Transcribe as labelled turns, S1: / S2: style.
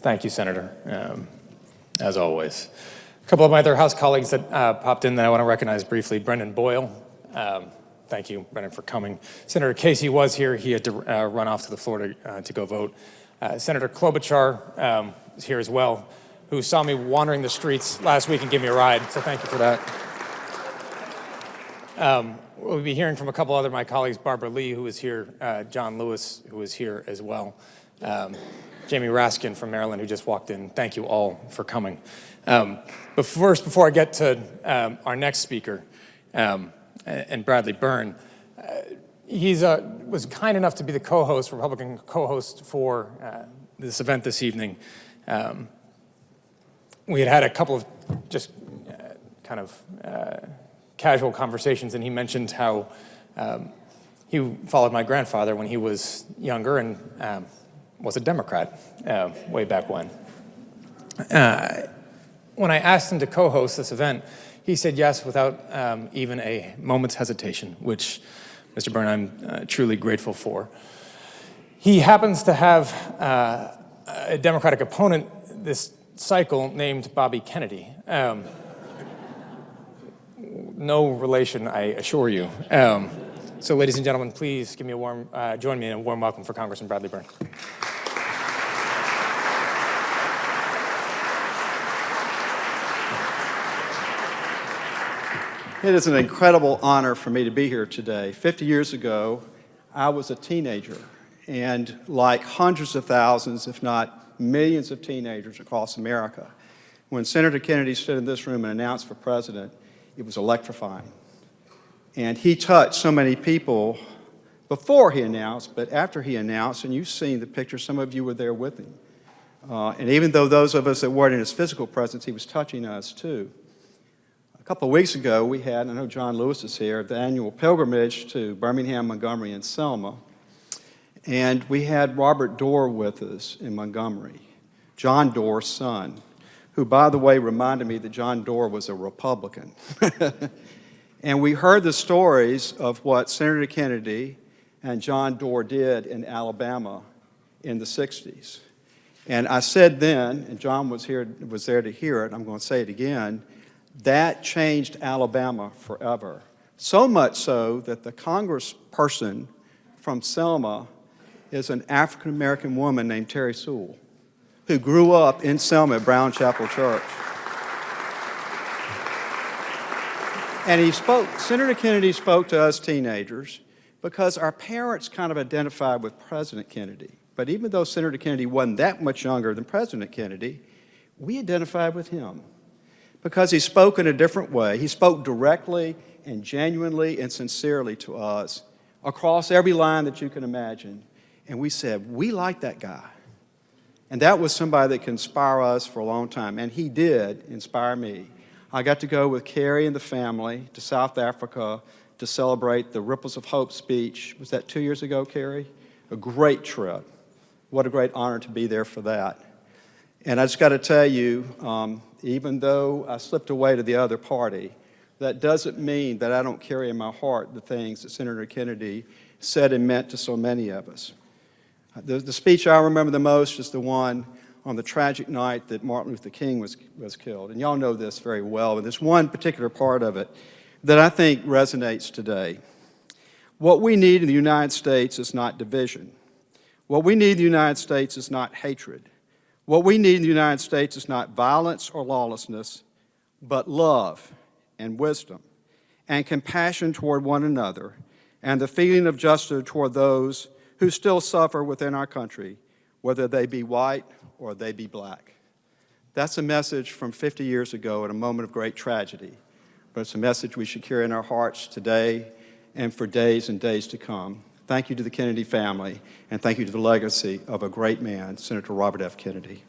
S1: Thank you, Senator, as always. A couple of my other House colleagues that popped in that I want to recognize briefly. Brendan Boyle. Thank you, Brendan, for coming. Senator Casey was here. He had to run off to the floor to go vote. Senator Klobuchar is here as well, who saw me wandering the streets last week and gave me a ride, so thank you for that. We'll be hearing from a couple other of my colleagues, Barbara Lee, who is here, John Lewis, who is here as well, Jamie Raskin from Maryland, who just walked in. Thank you all for coming. But first, before I get to our next speaker, and Bradley Byrne, he was kind enough to be the co-host, Republican co-host for this event this evening. We had a couple of just kind of casual conversations, and he mentioned how he followed my grandfather when he was younger and was a Democrat way back when. When I asked him to co-host this event, he said yes without even a moment's hesitation, which, Mr. Byrne, I'm truly grateful for. He happens to have a Democratic opponent this cycle named Bobby Kennedy. No relation, I assure you. So, ladies and gentlemen, please give me join me in a warm welcome for Congressman Bradley Byrne.
S2: It is an incredible honor for me to be here today. 50 years ago, I was a teenager, and like hundreds of thousands, if not millions of teenagers across America, when Senator Kennedy stood in this room and announced for president, it was electrifying. And he touched so many people before he announced, but after he announced, and you've seen the picture, some of you were there with him. And even though those of us that weren't in his physical presence, he was touching us too. A couple of weeks ago, we had, I know John Lewis is here, the annual pilgrimage to Birmingham, Montgomery, and Selma. And we had Robert Dorr with us in Montgomery, John Dorr's son, who, by the way, reminded me that John Dorr was a Republican. And we heard the stories of what Senator Kennedy and John Dorr did in Alabama in the 60s. And I said then, and John was there to hear it, I'm going to say it again, that changed Alabama forever. So much so that the congressperson from Selma is an African-American woman named Terry Sewell, who grew up in Selma at Brown Chapel Church. And Senator Kennedy spoke to us teenagers because our parents kind of identified with President Kennedy. But even though Senator Kennedy wasn't that much younger than President Kennedy, we identified with him because he spoke in a different way. He spoke directly and genuinely and sincerely to us across every line that you can imagine. And we said, we like that guy. And that was somebody that could inspire us for a long time. And he did inspire me. I got to go with Carrie and the family to South Africa to celebrate the Ripples of Hope speech. Was that 2 years ago, Carrie? A great trip. What a great honor to be there for that. And I just got to tell you, even though I slipped away to the other party, that doesn't mean that I don't carry in my heart the things that Senator Kennedy said and meant to so many of us. The speech I remember the most is the one on the tragic night that Martin Luther King was killed. And y'all know this very well, but there's one particular part of it that I think resonates today. What we need in the United States is not division. What we need in the United States is not hatred. What we need in the United States is not violence or lawlessness, but love and wisdom and compassion toward one another and the feeling of justice toward those who still suffer within our country, whether they be white or they be black. That's a message from 50 years ago at a moment of great tragedy, but it's a message we should carry in our hearts today and for days and days to come. Thank you to the Kennedy family, and thank you to the legacy of a great man, Senator Robert F. Kennedy.